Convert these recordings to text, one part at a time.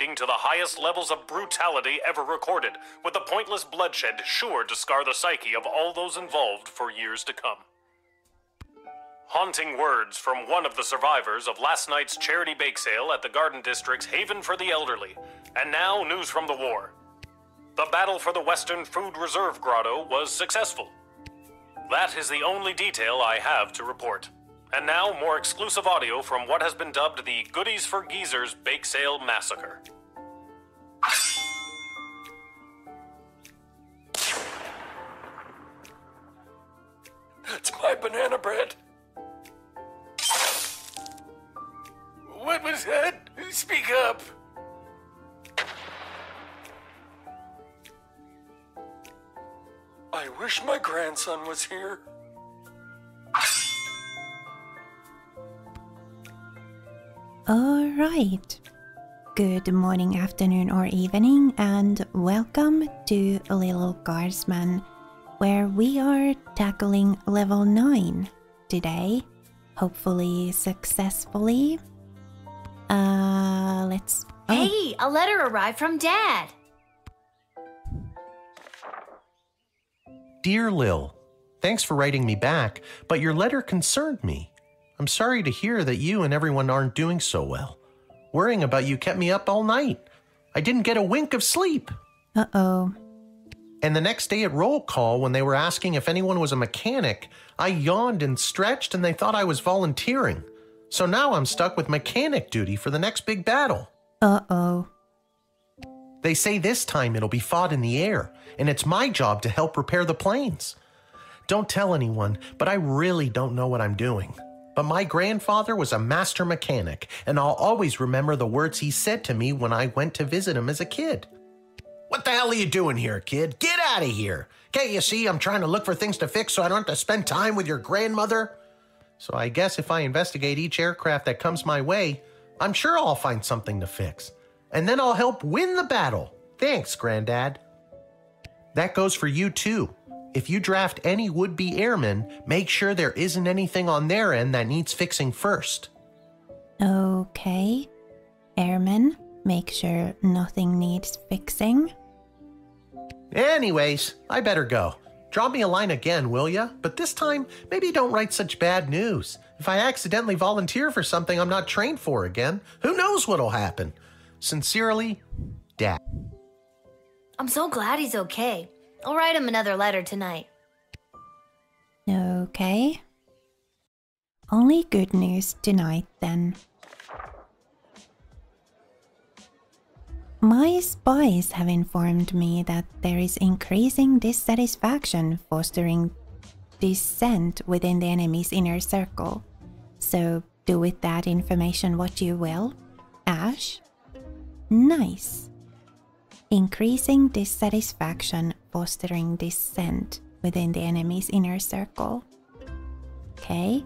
escalating to the highest levels of brutality ever recorded, with the pointless bloodshed sure to scar the psyche of all those involved for years to come. Haunting words from one of the survivors of last night's charity bake sale at the Garden District's Haven for the Elderly. And now, news from the war. The battle for the Western Food Reserve Grotto was successful. That is the only detail I have to report. And now, more exclusive audio from what has been dubbed the Goodies for Geezers Bake Sale Massacre. That's my banana bread. What was that? Speak up. I wish my grandson was here. All right. Good morning, afternoon, or evening, and welcome to Little Guardsman, where we are tackling level 9 today, hopefully successfully. Let's... Oh. Hey, a letter arrived from Dad. Dear Lil, thanks for writing me back, but your letter concerned me. I'm sorry to hear that you and everyone aren't doing so well. Worrying about you kept me up all night. I didn't get a wink of sleep. Uh-oh. And the next day at roll call, when they were asking if anyone was a mechanic, I yawned and stretched and they thought I was volunteering. So now I'm stuck with mechanic duty for the next big battle. Uh-oh. They say this time it'll be fought in the air, and it's my job to help repair the planes. Don't tell anyone, but I really don't know what I'm doing. But my grandfather was a master mechanic, and I'll always remember the words he said to me when I went to visit him as a kid. What the hell are you doing here, kid? Get out of here! Can't you see I'm trying to look for things to fix so I don't have to spend time with your grandmother? So I guess if I investigate each aircraft that comes my way, I'm sure I'll find something to fix. And then I'll help win the battle. Thanks, Granddad. That goes for you too. If you draft any would-be airmen, make sure there isn't anything on their end that needs fixing first. Okay. Airmen, make sure nothing needs fixing. Anyways, I better go. Drop me a line again, will ya? But this time, maybe don't write such bad news. If I accidentally volunteer for something I'm not trained for again, who knows what'll happen? Sincerely, Dad. I'm so glad he's okay. I'll write him another letter tonight. Okay. Only good news tonight, then. My spies have informed me that there is increasing dissatisfaction fostering dissent within the enemy's inner circle. So do with that information what you will. Ash? Nice. Increasing dissatisfaction fostering dissent within the enemy's inner circle. Okay.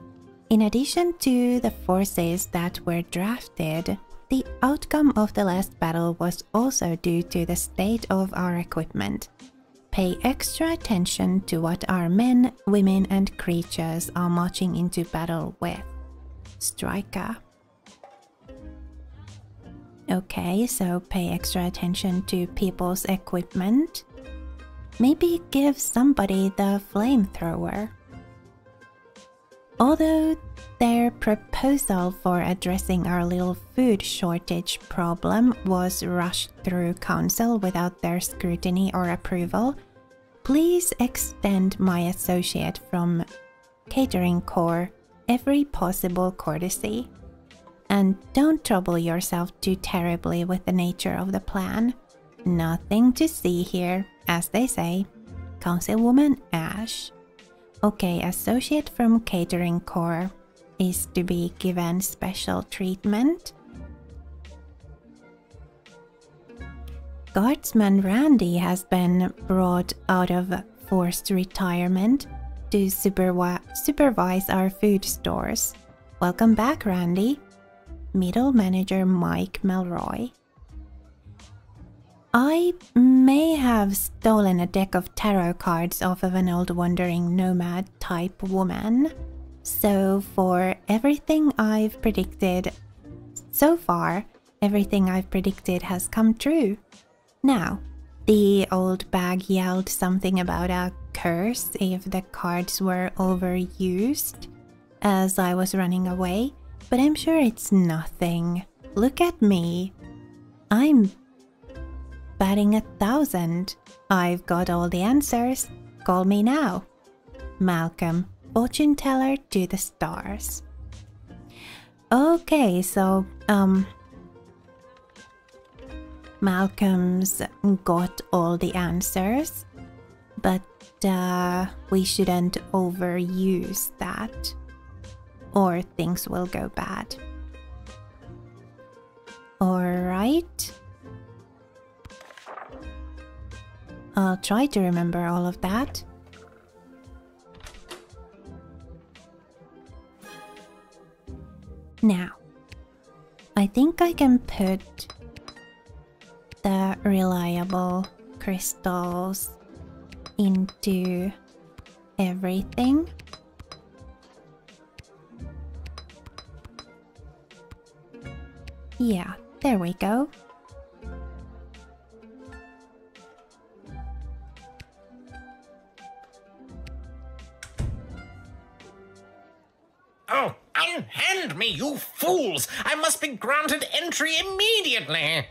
In addition to the forces that were drafted, the outcome of the last battle was also due to the state of our equipment. Pay extra attention to what our men, women, and creatures are marching into battle with. Striker. Okay, so pay extra attention to people's equipment. Maybe give somebody the flamethrower. Although their proposal for addressing our little food shortage problem was rushed through council without their scrutiny or approval, please extend my associate from Catering Corps every possible courtesy. And don't trouble yourself too terribly with the nature of the plan. Nothing to see here, as they say. Councilwoman Ash. Okay, associate from Catering Corps is to be given special treatment. Guardsman Randy has been brought out of forced retirement to supervise our food stores. Welcome back, Randy. Middle Manager Mike Melroy. I may have stolen a deck of tarot cards off of an old wandering nomad type woman. So for everything I've predicted so far, everything I've predicted has come true. Now, the old bag yelled something about a curse if the cards were overused as I was running away, but I'm sure it's nothing. Look at me. I'm batting 1,000. I've got all the answers. Call me now. Malcolm, fortune teller to the stars. Okay, so, Malcolm's got all the answers, but we shouldn't overuse that, or things will go bad. Alright. I'll try to remember all of that. Now, I think I can put the reliable crystals into everything. Yeah, there we go. Oh, unhand me, you fools! I must be granted entry immediately!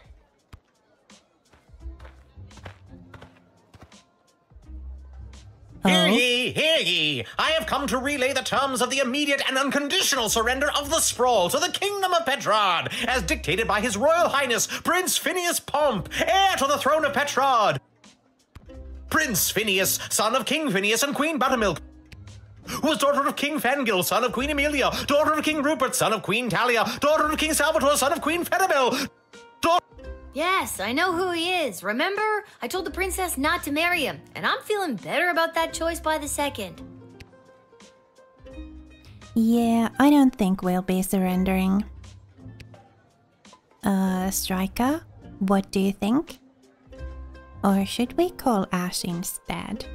Hear ye, hear ye! I have come to relay the terms of the immediate and unconditional surrender of the sprawl to the Kingdom of Petrod, as dictated by His Royal Highness Prince Phineas Pomp, heir to the throne of Petrod. Prince Phineas, son of King Phineas and Queen Buttermilk, who was daughter of King Fangil, son of Queen Amelia, daughter of King Rupert, son of Queen Talia, daughter of King Salvatore, son of Queen Fenibel. Yes, I know who he is. Remember? I told the princess not to marry him, and I'm feeling better about that choice by the second. Yeah, I don't think we'll be surrendering. Striker, what do you think? Or should we call Ash instead?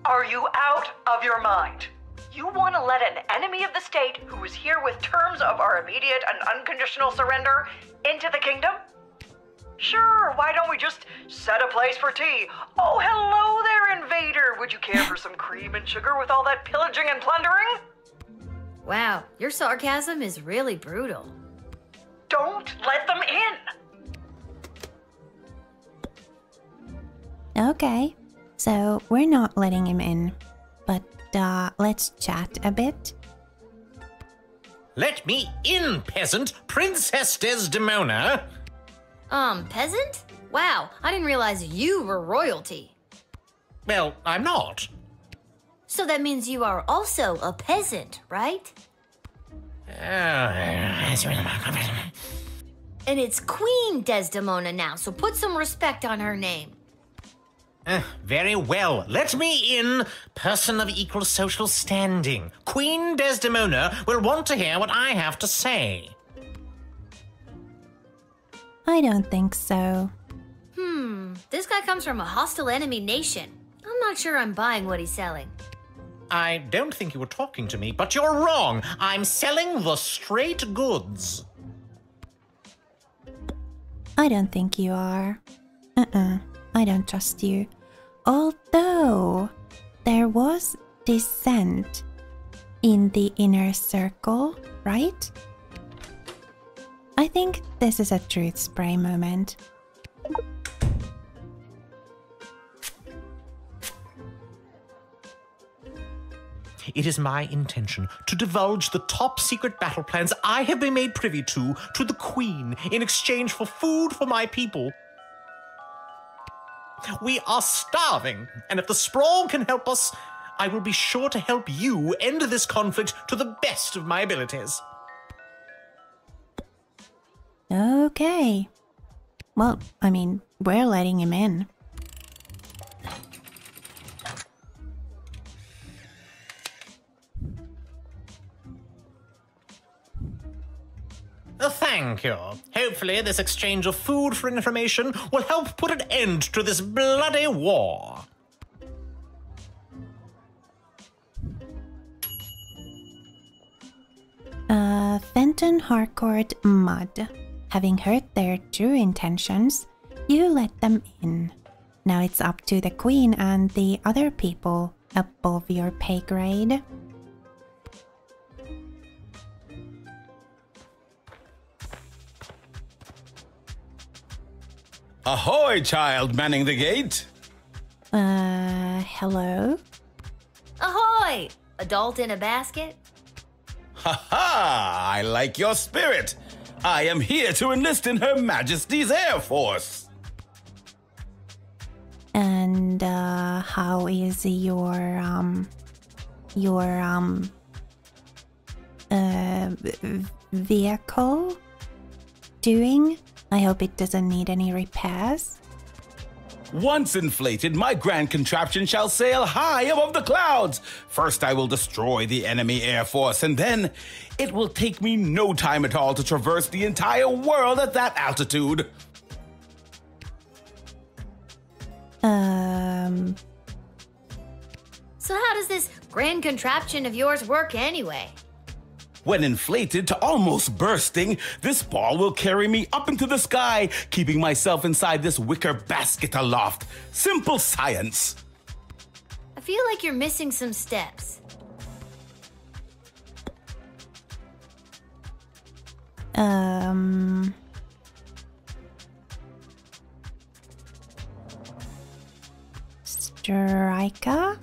Are you out of your mind? You want to let an enemy of the state who is here with terms of our immediate and unconditional surrender into the kingdom? Sure, why don't we just set a place for tea? Oh, hello there, invader. Would you care for some cream and sugar with all that pillaging and plundering? Wow, your sarcasm is really brutal. Don't let them in. Okay, so we're not letting him in, but let's chat a bit. Let me in, peasant! Princess Desdemona! Peasant? Wow, I didn't realize you were royalty. Well, I'm not. So that means you are also a peasant, right? And it's Queen Desdemona now, so put some respect on her name. Very well. Let me in, person of equal social standing. Queen Desdemona will want to hear what I have to say. I don't think so. This guy comes from a hostile enemy nation. I'm not sure I'm buying what he's selling. I don't think you were talking to me, but you're wrong. I'm selling the straight goods. I don't think you are. I don't trust you. Although, there was dissent in the inner circle, right? I think this is a truth spray moment. It is my intention to divulge the top secret battle plans I have been made privy to the Queen in exchange for food for my people. We are starving, and if the sprawl can help us, I will be sure to help you end this conflict to the best of my abilities. Okay. Well, I mean, we're letting him in. Thank you. Hopefully this exchange of food for information will help put an end to this bloody war. Fenton Harcourt Mudd. Having heard their true intentions, you let them in. Now it's up to the Queen and the other people above your pay grade. Ahoy, child manning the gate! Hello? Ahoy! Adult in a basket? Ha ha! I like your spirit! I am here to enlist in Her Majesty's Air Force! And, how is your vehicle doing? I hope it doesn't need any repairs. Once inflated, my grand contraption shall sail high above the clouds. First, I will destroy the enemy air force, and then it will take me no time at all to traverse the entire world at that altitude. So how does this grand contraption of yours work anyway? When inflated to almost bursting, this ball will carry me up into the sky, keeping myself inside this wicker basket aloft. Simple science. I feel like you're missing some steps. Striker?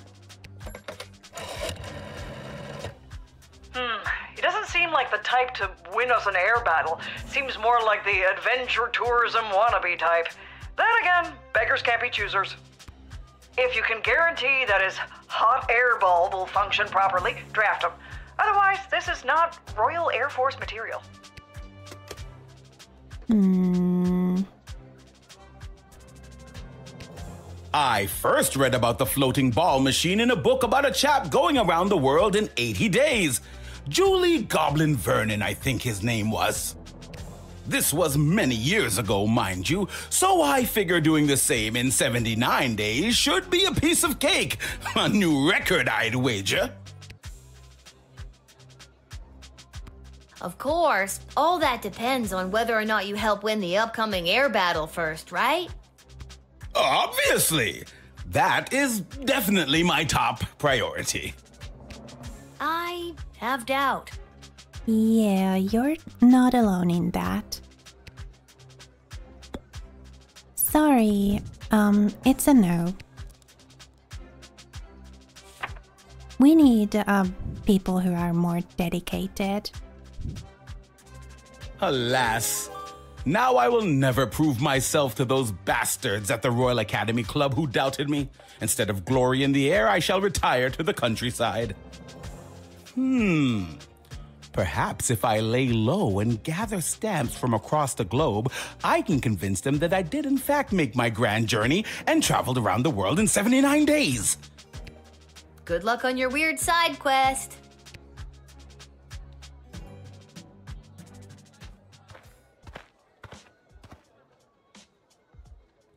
He doesn't seem like the type to win us an air battle. Seems more like the adventure tourism wannabe type. Then again, beggars can't be choosers. If you can guarantee that his hot air ball will function properly, draft him. Otherwise, this is not Royal Air Force material. I first read about the floating ball machine in a book about a chap going around the world in 80 days. Julie Goblin Vernon, I think his name was. This was many years ago, mind you, so I figure doing the same in 79 days should be a piece of cake. A new record, I'd wager. Of course, all that depends on whether or not you help win the upcoming air battle first, right? Obviously. That is definitely my top priority. I have doubt. Yeah, you're not alone in that. Sorry, it's a no. We need people who are more dedicated. Alas, now I will never prove myself to those bastards at the Royal Academy Club who doubted me. Instead of glory in the air, I shall retire to the countryside. Perhaps if I lay low and gather stamps from across the globe, I can convince them that I did in fact make my grand journey and traveled around the world in 79 days. Good luck on your weird side quest.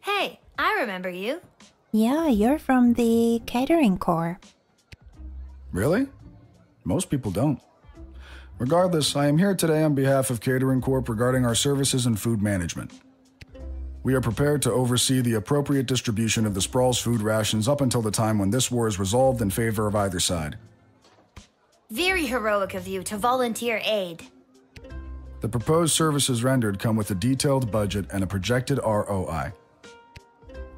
Hey, I remember you. Yeah, you're from the catering corps. Really? Most people don't. Regardless, I am here today on behalf of Catering Corp regarding our services and food management. We are prepared to oversee the appropriate distribution of the Sprawl's food rations up until the time when this war is resolved in favor of either side. Very heroic of you to volunteer aid. The proposed services rendered come with a detailed budget and a projected ROI.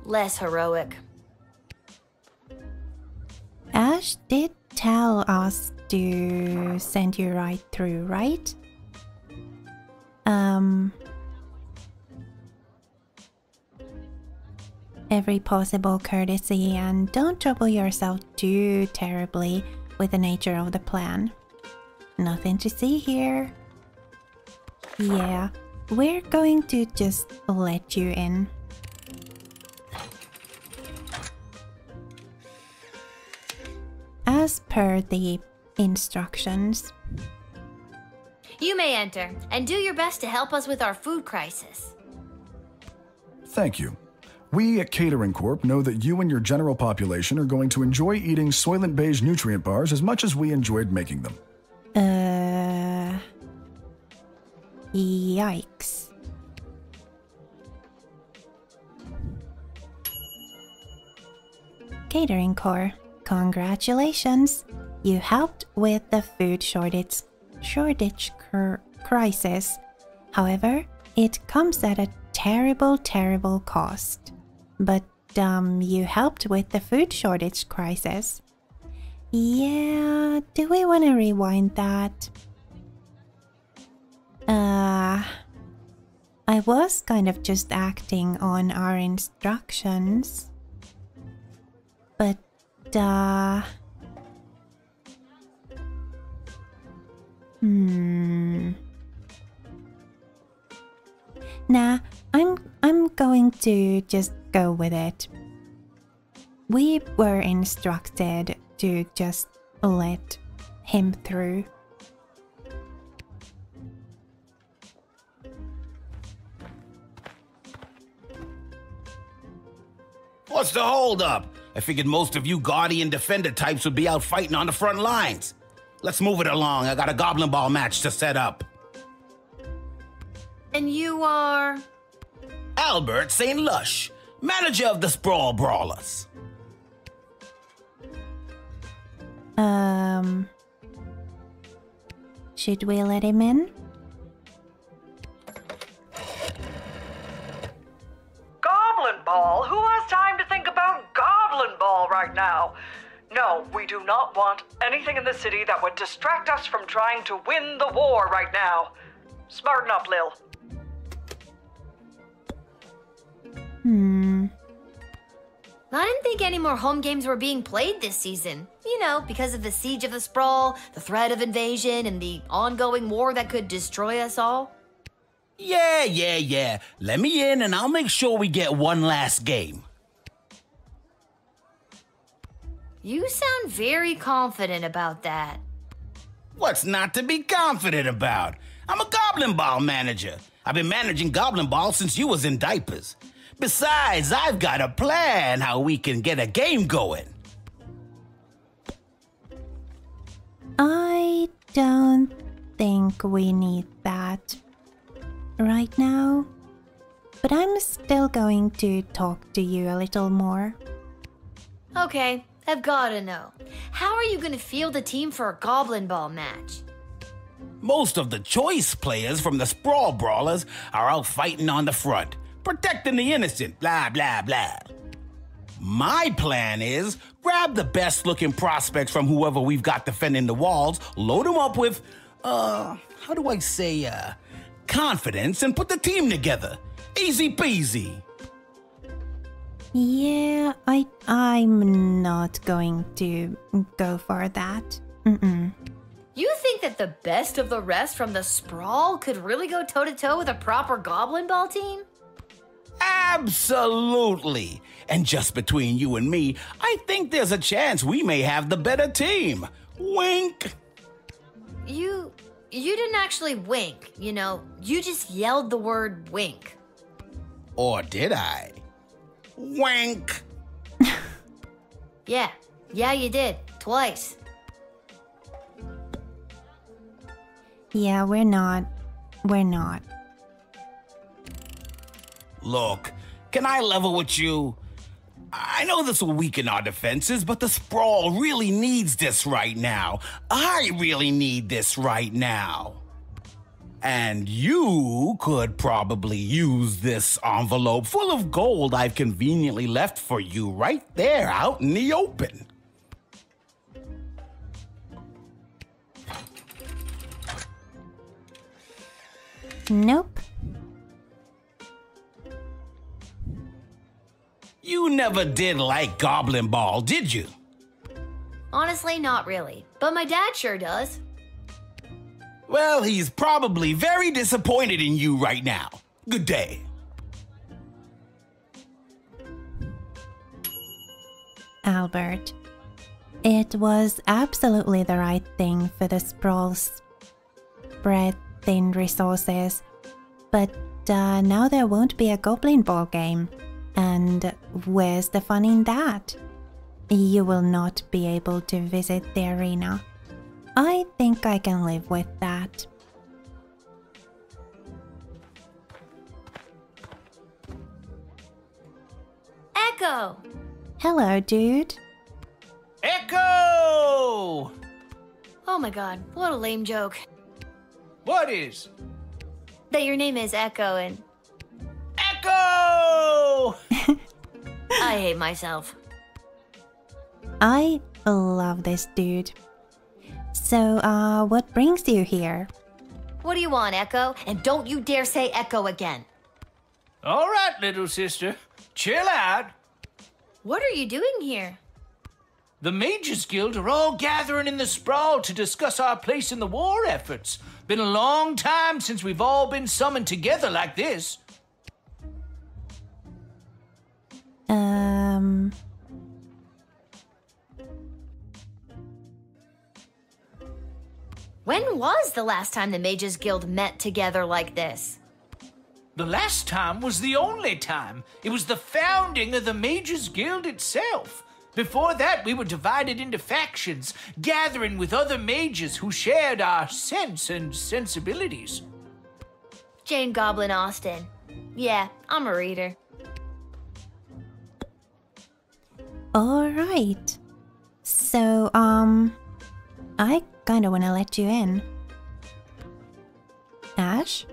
Less heroic. Ash did tell us to send you right through, right? Every possible courtesy, and don't trouble yourself too terribly with the nature of the plan. Nothing to see here. Yeah, we're going to just let you in. As per the instructions. You may enter, and do your best to help us with our food crisis. Thank you. We at Catering Corp know that you and your general population are going to enjoy eating Soylent Beige nutrient bars as much as we enjoyed making them. Yikes. Catering Corps, congratulations! You helped with the food shortage crisis. However, it comes at a terrible cost. But, you helped with the food shortage crisis. Yeah, do we want to rewind that? I was kind of just acting on our instructions. But, Nah, I'm going to just go with it. We were instructed to just let him through. What's the holdup? I figured most of you Guardian Defender types would be out fighting on the front lines. Let's move it along. I got a Goblin Ball match to set up. And you are? Albert St. Lush, manager of the Sprawl Brawlers. Should we let him in? Goblin Ball? Who has time to think about Goblin Ball right now? No, we do not want anything in the city that would distract us from trying to win the war right now. Smarten up, Lil. I didn't think any more home games were being played this season. You know, because of the Siege of the Sprawl, the threat of invasion, and the ongoing war that could destroy us all. Yeah. Let me in and I'll make sure we get one last game. You sound very confident about that. What's not to be confident about? I'm a Goblin Ball manager. I've been managing Goblin Ball since you was in diapers. Besides, I've got a plan how we can get a game going. I don't think we need that right now. But I'm still going to talk to you a little more. Okay, I've gotta know. How are you gonna field a team for a Goblin Ball match? Most of the choice players from the Sprawl Brawlers are out fighting on the front, protecting the innocent, blah, blah, blah. My plan is grab the best looking prospects from whoever we've got defending the walls, load them up with, confidence and put the team together. Easy peasy. Yeah, I'm not going to go for that. You think that the best of the rest from the Sprawl could really go toe-to-toe with a proper Goblin Ball team? Absolutely. And just between you and me, I think there's a chance we may have the better team. Wink. You didn't actually wink, you know. You just yelled the word wink. Or did I? Wink. Yeah, you did. Twice. Yeah, we're not. Look, can I level with you? I know this will weaken our defenses, but the Sprawl really needs this right now. I really need this right now. And you could probably use this envelope full of gold I've conveniently left for you right there out in the open. Nope. You never did like Goblin Ball, did you? Honestly, not really. But my dad sure does. Well, he's probably very disappointed in you right now. Good day. Albert, it was absolutely the right thing for the Sprawl spread thin resources. But now there won't be a goblin ball game. And where's the fun in that? You will not be able to visit the arena. I think I can live with that. Echo! Hello, dude. Echo! Oh my god, what a lame joke. What is? That your name is Echo and Echo! I hate myself. I love this dude. So, what brings you here? What do you want, Echo? And don't you dare say Echo again. All right, little sister. Chill out. What are you doing here? The Mages Guild are all gathering in the sprawl to discuss our place in the war efforts. Been a long time since we've all been summoned together like this. When was the last time the Mages Guild met together like this? The last time was the only time. It was the founding of the Mages Guild itself. Before that, we were divided into factions, gathering with other mages who shared our sense and sensibilities. Jane Goblin Austin. Yeah, I'm a reader. Alright. So, I kinda wanna let you in. Ash?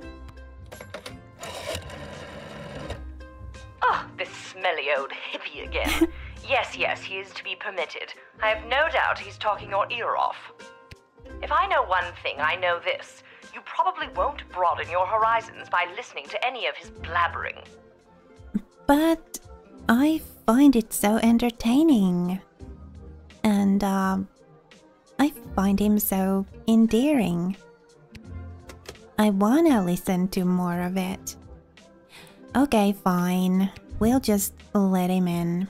Oh, this smelly old hippie again. Yes, he is to be permitted. I have no doubt he's talking your ear off. If I know one thing, I know this. You probably won't broaden your horizons by listening to any of his blabbering. But I find it so entertaining. And, I find him so endearing. I wanna listen to more of it. Okay, fine. We'll just let him in.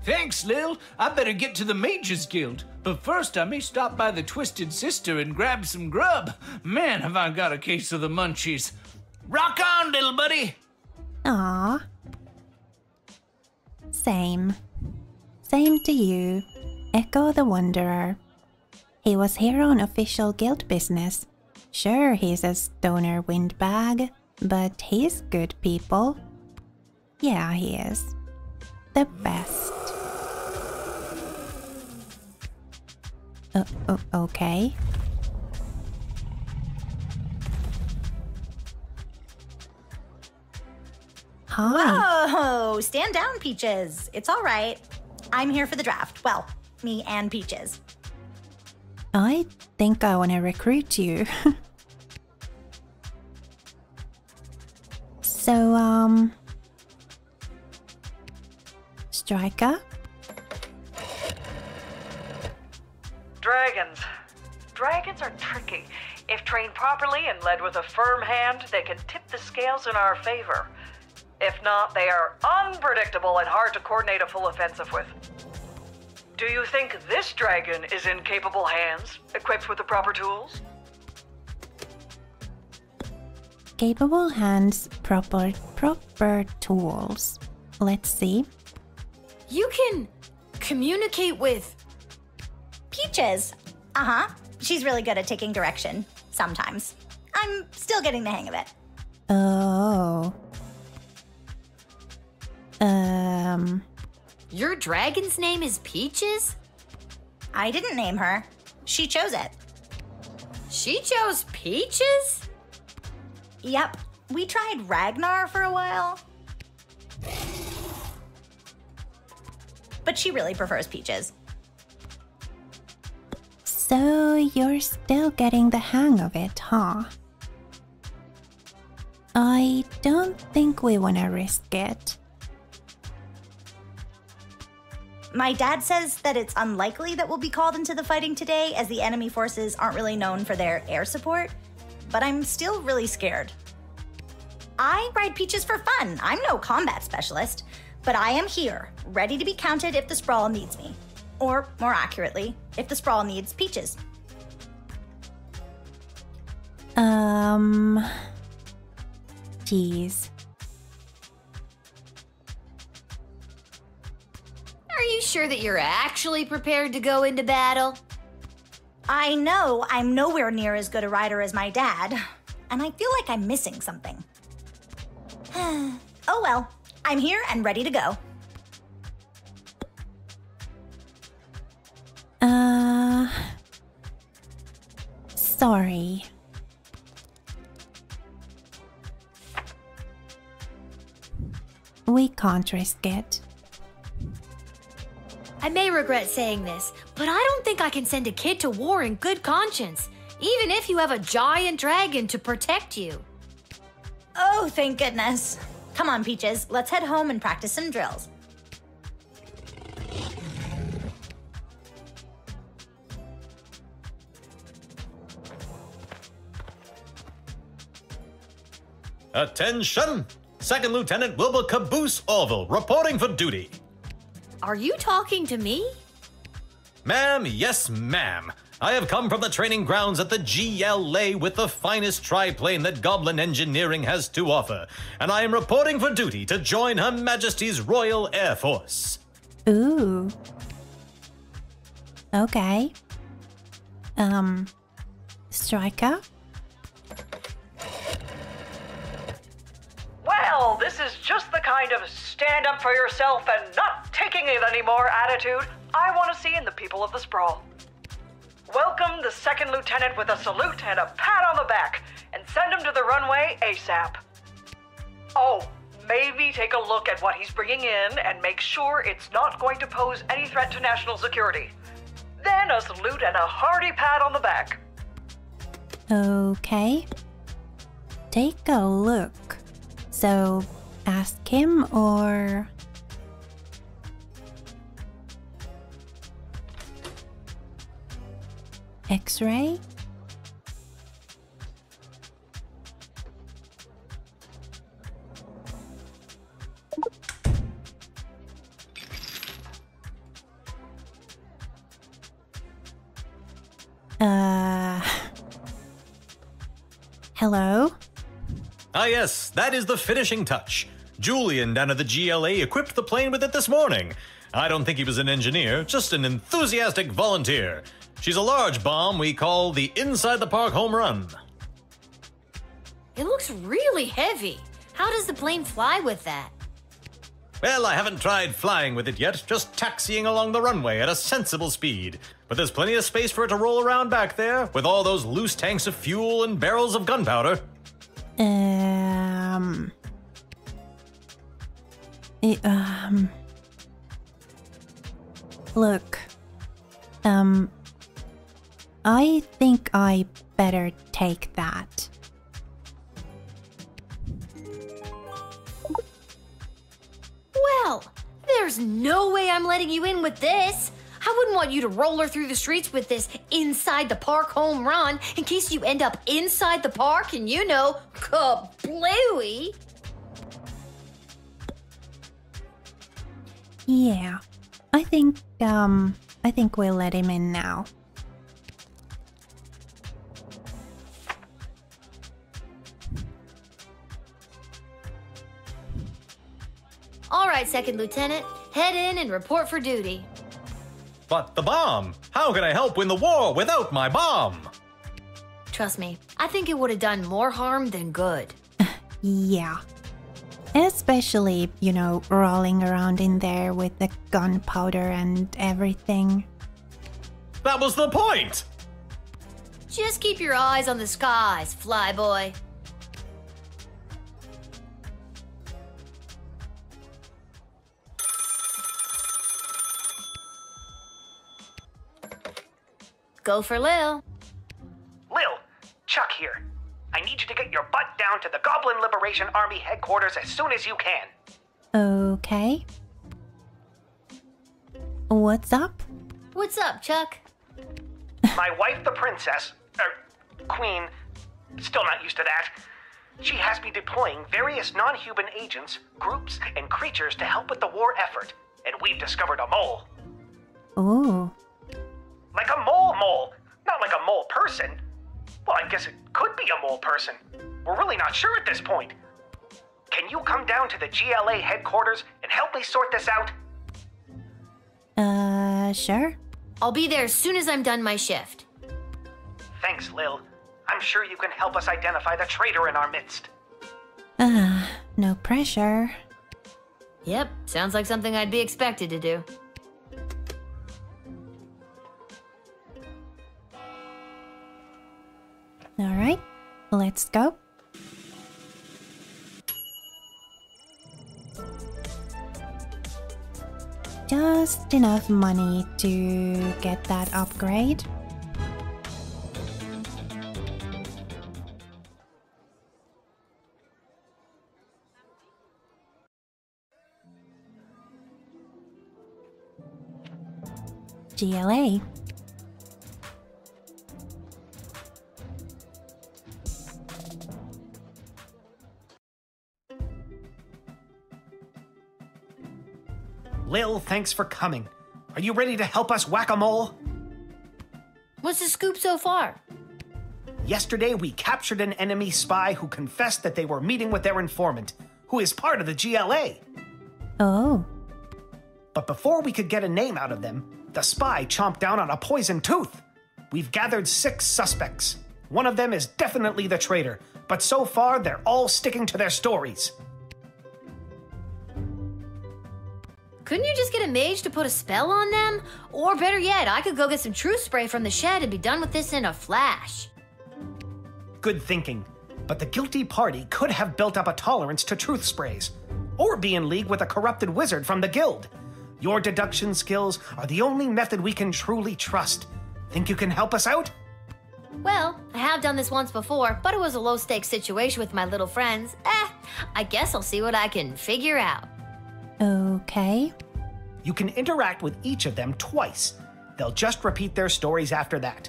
Thanks, Lil. I better get to the Mages Guild. But first, I may stop by the Twisted Sister and grab some grub. Man, have I got a case of the munchies. Rock on, little buddy! Aww. Same. Same to you, Echo the Wanderer. He was here on official guild business. Sure, he's a stoner windbag, but he's good people. Yeah, he is. The best. Okay. Hi. Whoa! Stand down, Peaches. It's all right. I'm here for the draft. Well, me and Peaches. I think I want to recruit you. So, Striker? Dragons. Dragons are tricky. If trained properly and led with a firm hand, they can tip the scales in our favor. If not, they are unpredictable and hard to coordinate a full offensive with. Do you think this dragon is in capable hands, equipped with the proper tools? Capable hands, proper tools. Let's see. You can communicate with Peaches. She's really good at taking direction. Sometimes. I'm still getting the hang of it. Oh. Your dragon's name is Peaches? I didn't name her. She chose it. She chose Peaches? Yep. We tried Ragnar for a while. But she really prefers Peaches. So you're still getting the hang of it, huh? I don't think we want to risk it. My dad says that it's unlikely that we'll be called into the fighting today, as the enemy forces aren't really known for their air support, but I'm still really scared. I ride Peaches for fun. I'm no combat specialist, But I am here, ready to be counted if the Sprawl needs me. Or, more accurately, if the Sprawl needs Peaches. Jeez. Are you sure that you're actually prepared to go into battle? I know I'm nowhere near as good a rider as my dad, and I feel like I'm missing something. Oh well, I'm here and ready to go. Sorry. We can't risk it. I may regret saying this, but I don't think I can send a kid to war in good conscience, even if you have a giant dragon to protect you. Oh, thank goodness. Come on, Peaches, let's head home and practice some drills. Attention! Second Lieutenant Wilbur Caboose Orville, reporting for duty. Are you talking to me? Ma'am, yes, ma'am. I have come from the training grounds at the GLA with the finest triplane that Goblin Engineering has to offer, and I am reporting for duty to join Her Majesty's Royal Air Force. Ooh. Okay. Striker? Well, this is just the kind of stand up for yourself and not taking it anymore attitude I want to see in the people of the Sprawl. Welcome the second lieutenant with a salute and a pat on the back, and send him to the runway ASAP. Oh, maybe take a look at what he's bringing in and make sure it's not going to pose any threat to national security. Then a salute and a hearty pat on the back. Okay. Take a look. So, ask him or... X-ray? Hello? Ah yes, that is the finishing touch. Julian down at the GLA equipped the plane with it this morning. I don't think he was an engineer, just an enthusiastic volunteer. She's a large bomb we call the Inside the Park Home Run. It looks really heavy. How does the plane fly with that? Well, I haven't tried flying with it yet, just taxiing along the runway at a sensible speed. But there's plenty of space for it to roll around back there, with all those loose tanks of fuel and barrels of gunpowder. Look. I think I better take that. Well, there's no way I'm letting you in with this. I wouldn't want you to roll her through the streets with this inside the park home run in case you end up inside the park and, you know, kablooey. Yeah, I think we'll let him in now. All right, Second Lieutenant, head in and report for duty. But the bomb! How can I help win the war without my bomb? Trust me, I think it would have done more harm than good. Yeah. Especially, you know, rolling around in there with the gunpowder and everything. That was the point! Just keep your eyes on the skies, flyboy. Go for Lil. Lil, Chuck here. I need you to get your butt down to the Goblin Liberation Army headquarters as soon as you can. Okay. What's up? What's up, Chuck? My wife, the princess, Queen, still not used to that, She has me deploying various non-human agents, groups, and creatures to help with the war effort. And we've discovered a mole. Ooh. Like a mole. Not like a mole person. Well, I guess it could be a mole person. We're really not sure at this point. Can you come down to the GLA headquarters and help me sort this out? Sure. I'll be there as soon as I'm done my shift. Thanks, Lil. I'm sure you can help us identify the traitor in our midst. No pressure. Yep, sounds like something I'd be expected to do. All right, let's go. Just enough money to get that upgrade. GLA. Lil, thanks for coming. Are you ready to help us whack-a-mole? What's the scoop so far? Yesterday, we captured an enemy spy who confessed that they were meeting with their informant, who is part of the GLA. Oh. But before we could get a name out of them, the spy chomped down on a poisoned tooth. We've gathered 6 suspects. One of them is definitely the traitor, but so far they're all sticking to their stories. Couldn't you just get a mage to put a spell on them? Or better yet, I could go get some truth spray from the shed and be done with this in a flash. Good thinking, but the guilty party could have built up a tolerance to truth sprays, or be in league with a corrupted wizard from the guild. Your deduction skills are the only method we can truly trust. Think you can help us out? Well, I have done this once before, but it was a low-stakes situation with my little friends. I guess I'll see what I can figure out. Okay. You can interact with each of them twice. They'll just repeat their stories after that.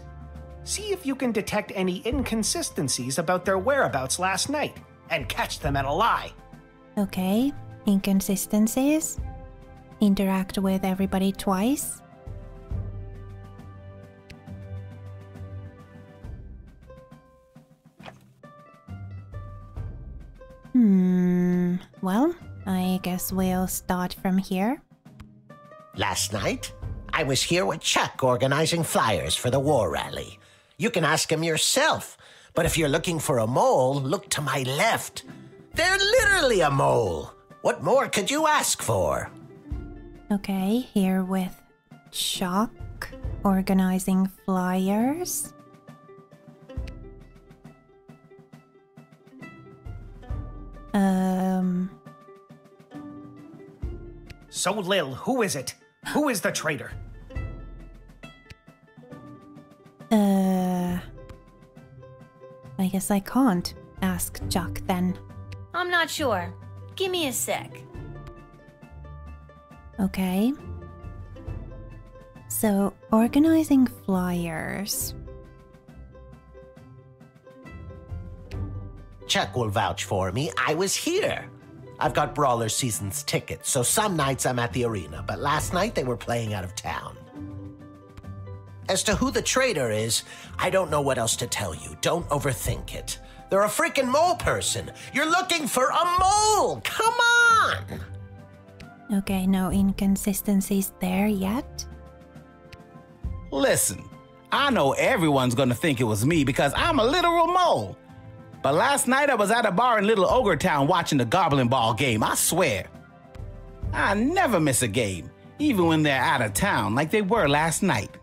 See if you can detect any inconsistencies about their whereabouts last night, and catch them at a lie. Okay. Inconsistencies. Interact with everybody twice. Well, I guess we'll start from here. Last night, I was here with Chuck organizing flyers for the war rally. You can ask him yourself, but if you're looking for a mole, look to my left. They're literally a mole. What more could you ask for? Okay, here with Chuck organizing flyers. So, Lil, who is it? Who is the traitor? I guess I can't ask Chuck then. I'm not sure. Give me a sec. Okay. So, organizing flyers. Chuck will vouch for me. I was here. I've got Brawler Seasons tickets, so some nights I'm at the arena, but last night they were playing out of town. As to who the traitor is, I don't know what else to tell you. Don't overthink it. They're a freaking mole person. You're looking for a mole! Come on! Okay, no inconsistencies there yet. Listen, I know everyone's gonna think it was me because I'm a literal mole. But last night I was at a bar in Little Ogre Town watching the Goblin Ball game, I swear. I never miss a game, even when they're out of town like they were last night.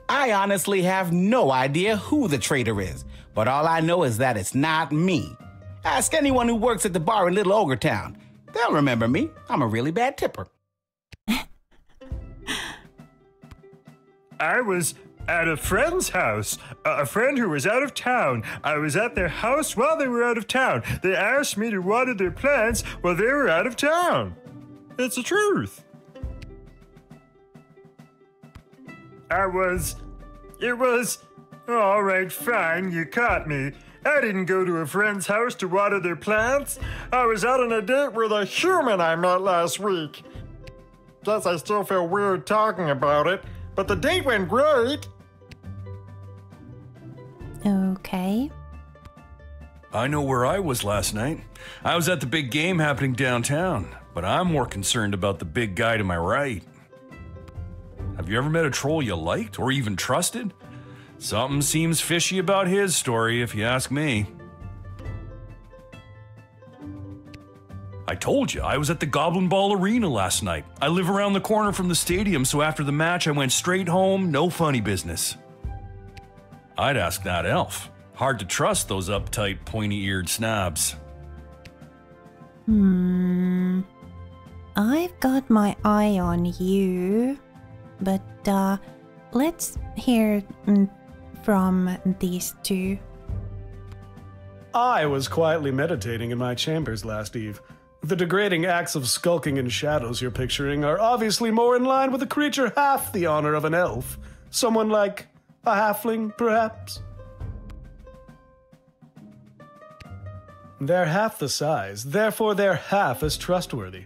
I honestly have no idea who the traitor is, but all I know is that it's not me. Ask anyone who works at the bar in Little Ogre Town. They'll remember me. I'm a really bad tipper. I was at a friend's house, a friend who was out of town. I was at their house while they were out of town. They asked me to water their plants while they were out of town. It's the truth. All right, fine, you caught me. I didn't go to a friend's house to water their plants. I was out on a date with a human I met last week. Guess I still feel weird talking about it, but the date went great. Okay. I know where I was last night. I was at the big game happening downtown, but I'm more concerned about the big guy to my right. Have you ever met a troll you liked or even trusted? Something seems fishy about his story, if you ask me. I told you, I was at the Goblin Ball Arena last night. I live around the corner from the stadium, so after the match I went straight home, no funny business. I'd ask that elf. Hard to trust those uptight, pointy-eared snobs. I've got my eye on you, but let's hear from these two. I was quietly meditating in my chambers last eve. The degrading acts of skulking in shadows you're picturing are obviously more in line with a creature half the honor of an elf. Someone like a halfling, perhaps? They're half the size, therefore they're half as trustworthy.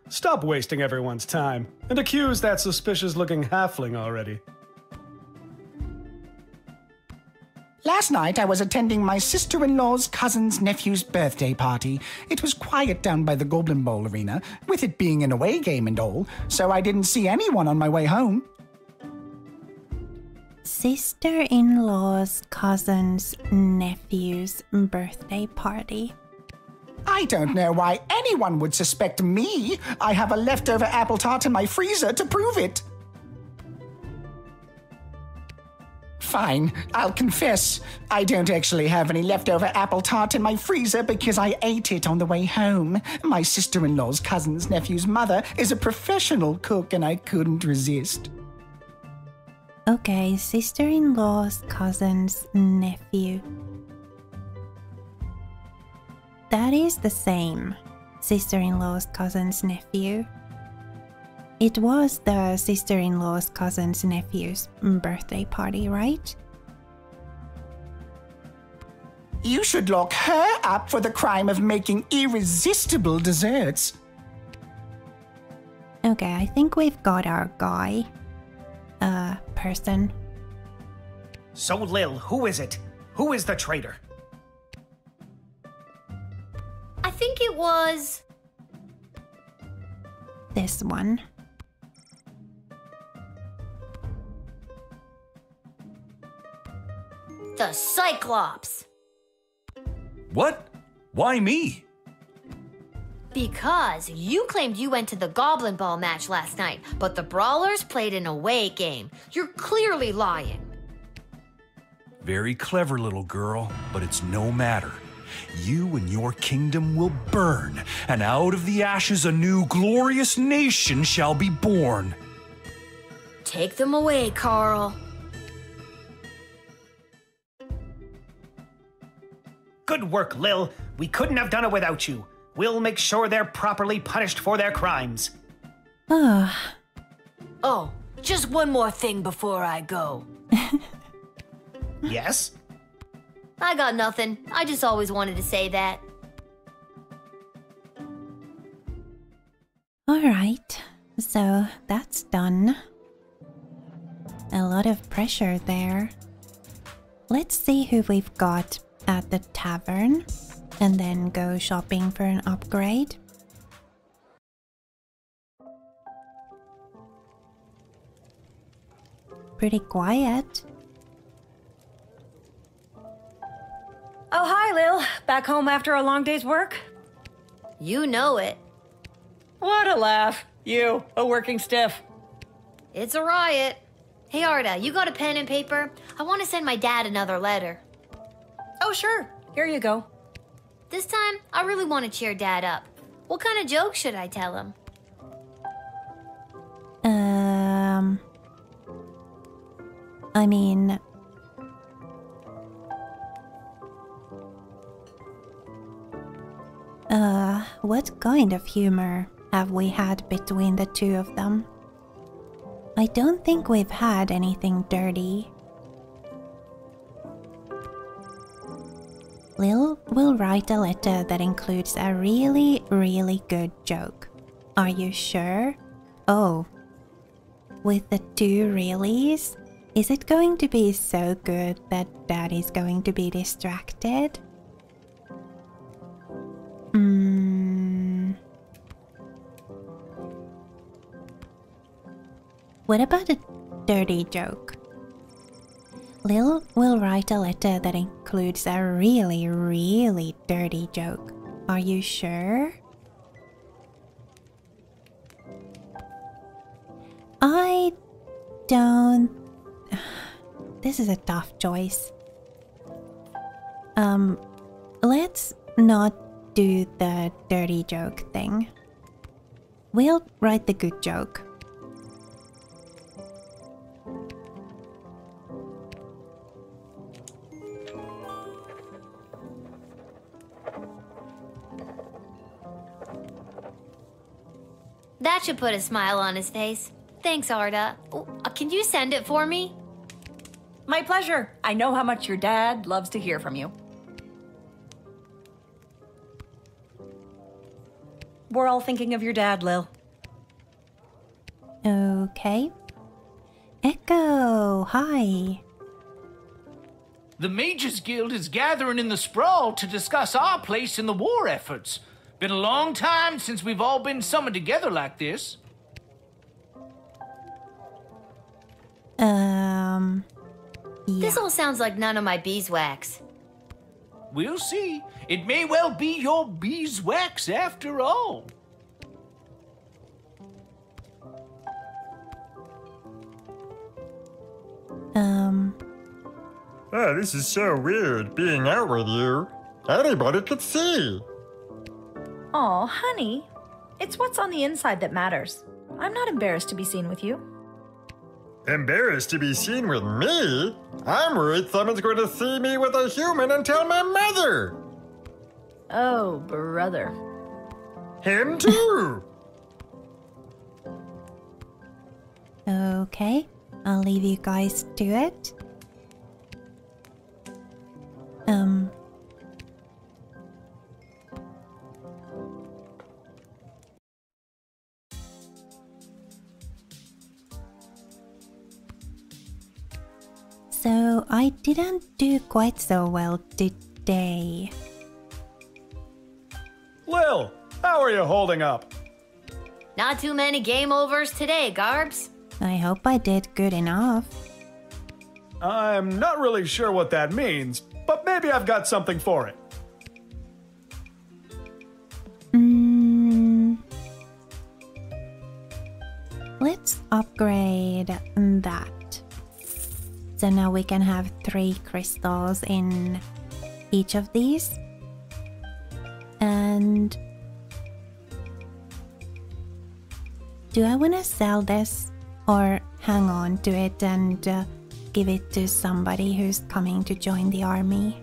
Stop wasting everyone's time, and accuse that suspicious-looking halfling already. Last night I was attending my sister-in-law's cousin's nephew's birthday party. It was quiet down by the Goblin Bowl Arena, with it being an away game and all, so I didn't see anyone on my way home. Sister-in-law's cousin's nephew's birthday party. I don't know why anyone would suspect me. I have a leftover apple tart in my freezer to prove it. Fine, I'll confess. I don't actually have any leftover apple tart in my freezer because I ate it on the way home. My sister-in-law's cousin's nephew's mother is a professional cook and I couldn't resist. Okay, sister-in-law's cousin's nephew. That is the same. Sister-in-law's cousin's nephew. It was the sister-in-law's cousin's nephew's birthday party, right? You should lock her up for the crime of making irresistible desserts. Okay, I think we've got our guy. Person. So, Lil, who is it? Who is the traitor? I think it was... this one. The Cyclops. What? Why me? Because you claimed you went to the Goblin Ball match last night, but the Brawlers played an away game. You're clearly lying. Very clever, little girl, but it's no matter. You and your kingdom will burn, and out of the ashes a new glorious nation shall be born. Take them away, Carl. Good work, Lil. We couldn't have done it without you. We'll make sure they're properly punished for their crimes. Oh, just one more thing before I go. Yes? I got nothing. I just always wanted to say that. Alright, so that's done. A lot of pressure there. Let's see who we've got at the tavern, and then go shopping for an upgrade. Pretty quiet. Oh, hi, Lil. Back home after a long day's work? You know it. What a laugh. You, a working stiff. It's a riot. Hey, Arda, you got a pen and paper? I want to send my dad another letter. Oh, sure. Here you go. This time, I really want to cheer Dad up. What kind of joke should I tell him? I mean... what kind of humor have we had between the two of them? I don't think we've had anything dirty. Lil will write a letter that includes a really, really good joke. Are you sure? Oh. With the two reallys? Is it going to be so good that Daddy's going to be distracted? What about a dirty joke? Lil will write a letter that includes a really, really dirty joke. Are you sure? I don't... This is a tough choice. Let's not do the dirty joke thing. We'll write the good joke. That should put a smile on his face. Thanks, Arda. Can you send it for me? My pleasure. I know how much your dad loves to hear from you. We're all thinking of your dad, Lil. Okay. Echo, hi. The Mages Guild is gathering in the Sprawl to discuss our place in the war efforts. Been a long time since we've all been summoned together like this. Yeah. This all sounds like none of my beeswax. We'll see. It may well be your beeswax after all. Oh, this is so weird, being out with you. Anybody could see. Aw, honey. It's what's on the inside that matters. I'm not embarrassed to be seen with you. Embarrassed to be seen with me? I'm worried someone's going to see me with a human and tell my mother. Oh, brother. Him too. Okay, I'll leave you guys to it. So I didn't do quite so well today. Lil, how are you holding up? Not too many game overs today, Garbs. I hope I did good enough. I'm not really sure what that means, but maybe I've got something for it. Let's upgrade that. So now we can have 3 crystals in each of these. And do I want to sell this or hang on to it and give it to somebody who's coming to join the army?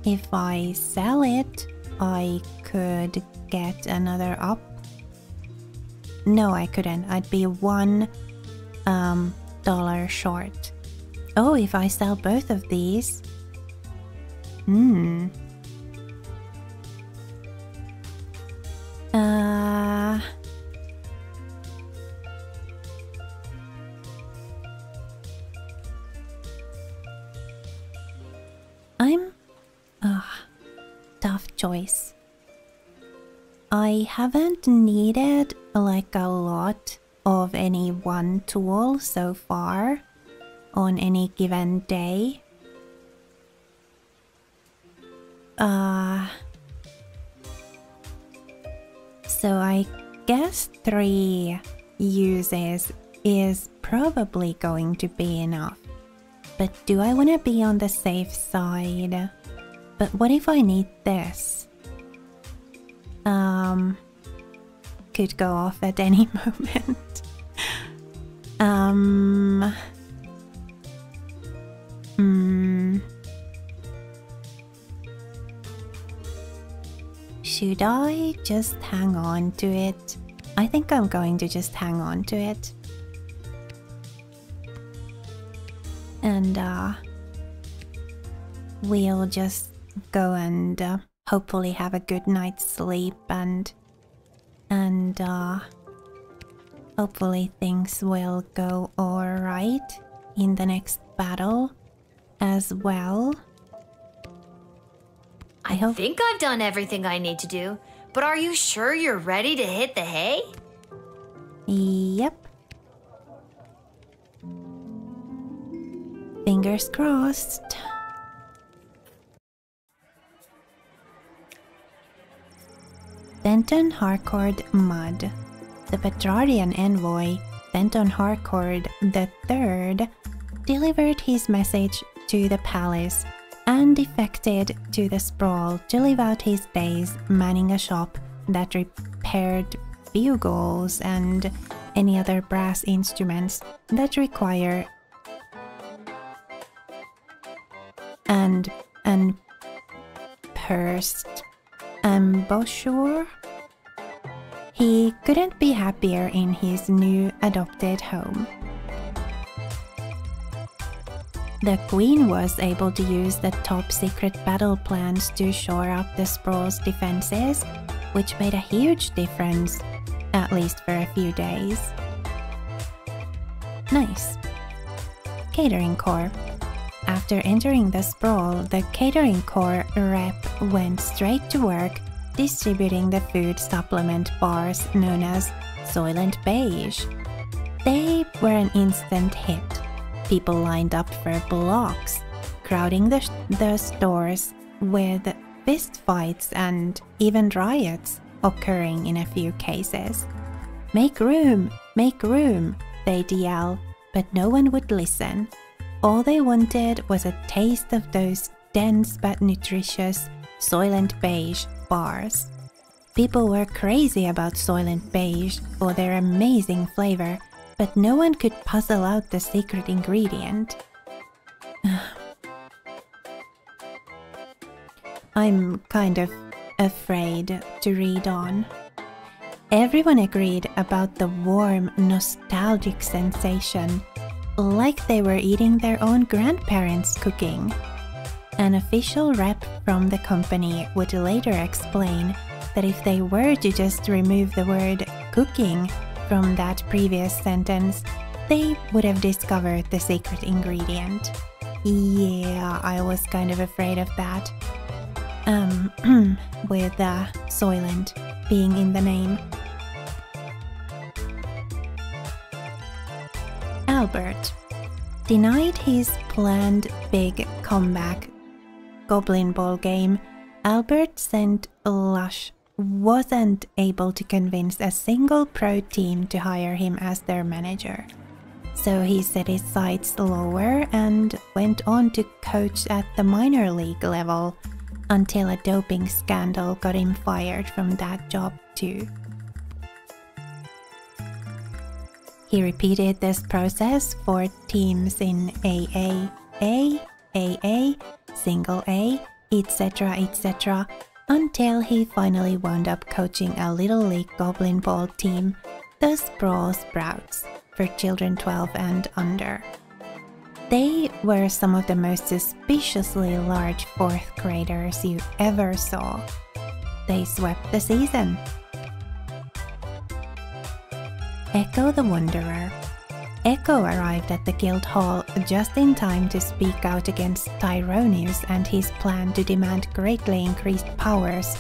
If I sell it, I could get another up. No, I couldn't. I'd be $1 short. Oh, if I sell both of these. Tough choice. I haven't needed like a lot of any one tool so far on any given day. So I guess 3 uses is probably going to be enough. But do I want to be on the safe side? But what if I need this? Could go off at any moment. Should I just hang on to it? I think I'm going to just hang on to it. And we'll just go and hopefully have a good night's sleep and hopefully things will go alright in the next battle as well. I think I've done everything I need to do, but are you sure you're ready to hit the hay? Yep. Fingers crossed. Fenton Harcourt Mudd. The Petrardian envoy, Fenton Harcourt III, delivered his message to the palace and defected to the sprawl to live out his days manning a shop that repaired bugles and any other brass instruments that require and pursed embouchure. He couldn't be happier in his new adopted home. The Queen was able to use the top secret battle plans to shore up the sprawl's defenses, which made a huge difference, at least for a few days. Nice. Catering Corps. After entering the sprawl, the Catering Corps rep went straight to work distributing the food supplement bars known as Soylent Beige. They were an instant hit. People lined up for blocks, crowding the stores with fistfights and even riots occurring in a few cases. Make room, they'd yell, but no one would listen. All they wanted was a taste of those dense but nutritious Soylent Beige bars. People were crazy about Soylent Beige for their amazing flavor, but no one could puzzle out the secret ingredient. I'm kind of afraid to read on. Everyone agreed about the warm, nostalgic sensation, like they were eating their own grandparents' cooking. An official rep from the company would later explain that if they were to just remove the word cooking from that previous sentence, they would have discovered the secret ingredient. Yeah, I was kind of afraid of that. With Soylent being in the name. Albert. Denied his planned big comeback Goblin Ball game, Albert St. Lush wasn't able to convince a single pro team to hire him as their manager. So he set his sights lower and went on to coach at the minor league level until a doping scandal got him fired from that job too. He repeated this process for teams in AA, Single A, etc., until he finally wound up coaching a Little League Goblin Ball team, the Sprawl Sprouts, for children 12 and under. They were some of the most suspiciously large 4th graders you ever saw. They swept the season. Echo the Wanderer. Echo arrived at the guild hall just in time to speak out against Tyronius and his plan to demand greatly increased powers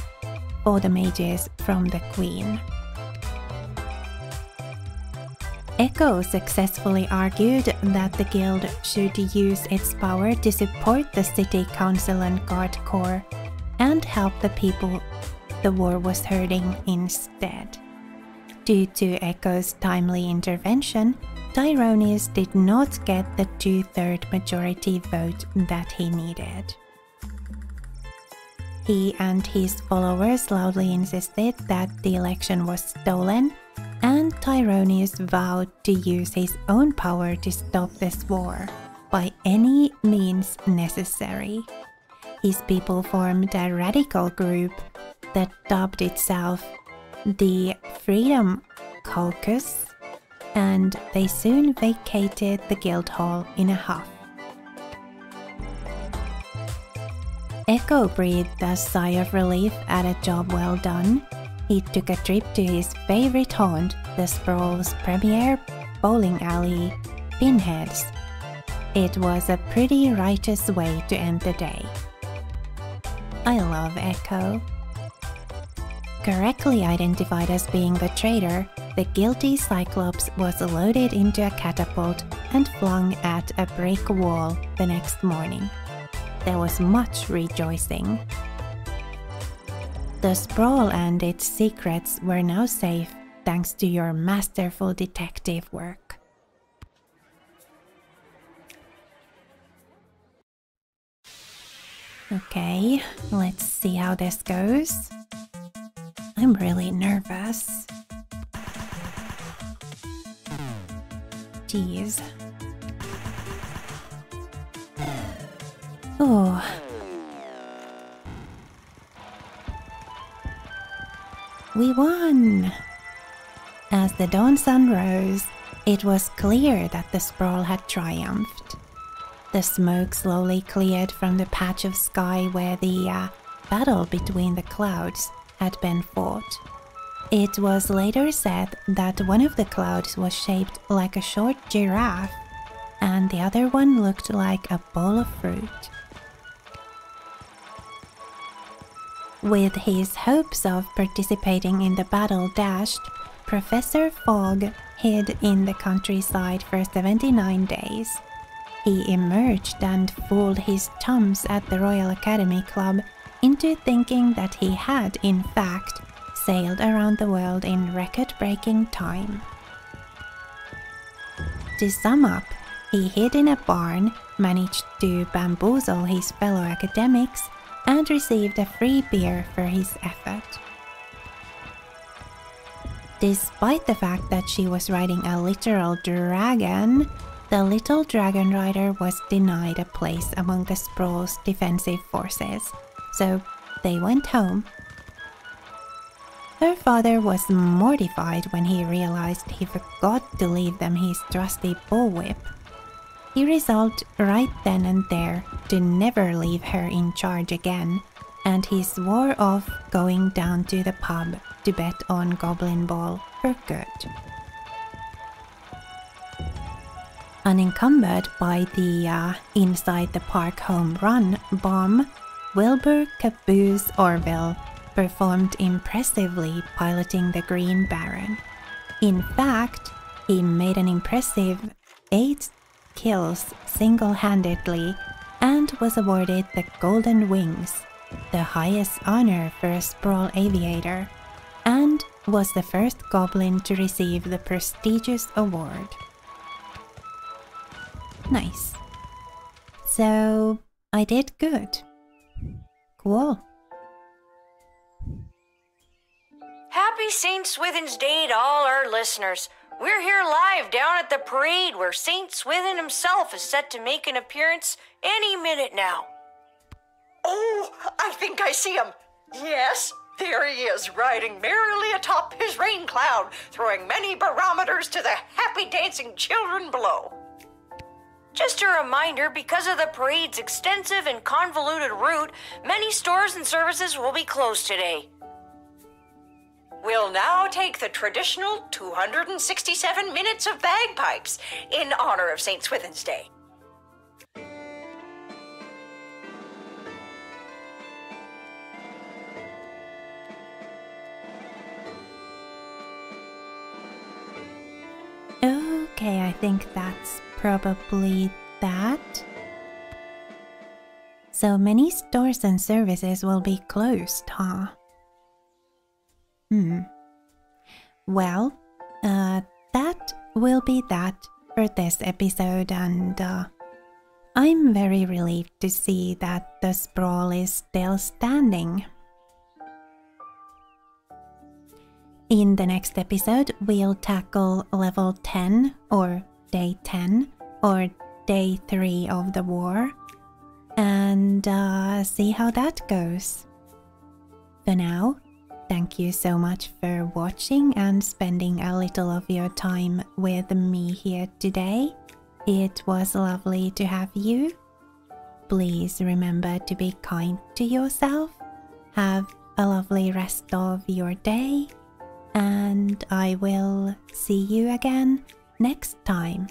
for the mages from the Queen. Echo successfully argued that the guild should use its power to support the city council and guard corps and help the people the war was hurting instead. Due to Echo's timely intervention, Tyronius did not get the 2/3 majority vote that he needed. He and his followers loudly insisted that the election was stolen, and Tyronius vowed to use his own power to stop this war by any means necessary. His people formed a radical group that dubbed itself the Freedom Caucus, and they soon vacated the guild hall in a huff. Echo breathed a sigh of relief at a job well done. He took a trip to his favorite haunt, the Sprawl's premier bowling alley, Pinhead's. It was a pretty righteous way to end the day. I love Echo. Correctly identified as being the traitor, the guilty Cyclops was loaded into a catapult and flung at a brick wall the next morning. There was much rejoicing. The Sprawl and its secrets were now safe thanks to your masterful detective work. Okay, let's see how this goes. I'm really nervous. Jeez. Oh. We won! As the dawn sun rose, it was clear that the Sprawl had triumphed. The smoke slowly cleared from the patch of sky where the battle between the clouds had been fought. It was later said that one of the clouds was shaped like a short giraffe, and the other one looked like a bowl of fruit. With his hopes of participating in the battle dashed, Professor Fogg hid in the countryside for 79 days. He emerged and fooled his chums at the Royal Academy Club into thinking that he had, in fact, sailed around the world in record-breaking time. To sum up, he hid in a barn, managed to bamboozle his fellow academics, and received a free beer for his effort. Despite the fact that she was riding a literal dragon, the little dragon rider was denied a place among the Sprawl's defensive forces, so they went home. Her father was mortified when he realized he forgot to leave them his trusty bullwhip. He resolved right then and there to never leave her in charge again, and he swore off going down to the pub to bet on Goblin Ball for good. Unencumbered by the inside the park home run bomb, Wilbur Caboose Orville performed impressively piloting the Green Baron. In fact, he made an impressive 8 kills single-handedly and was awarded the Golden Wings, the highest honor for a Sprawl aviator, and was the first goblin to receive the prestigious award. Nice. So, I did good. Cool. Happy St. Swithin's Day to all our listeners. We're here live down at the parade where St. Swithin himself is set to make an appearance any minute now. Oh, I think I see him. Yes, there he is, riding merrily atop his rain cloud, throwing many barometers to the happy dancing children below. Just a reminder, because of the parade's extensive and convoluted route, many stores and services will be closed today. We'll now take the traditional 267 minutes of bagpipes in honor of St. Swithin's Day. Okay, I think that's probably that. So many stores and services will be closed, huh? Well, that will be that for this episode, and I'm very relieved to see that the Sprawl is still standing. In the next episode, we'll tackle level 10 or day 10 or day 3 of the war and see how that goes. For now, thank you so much for watching and spending a little of your time with me here today. It was lovely to have you. please remember to be kind to yourself. Have a lovely rest of your day, and I will see you again next time.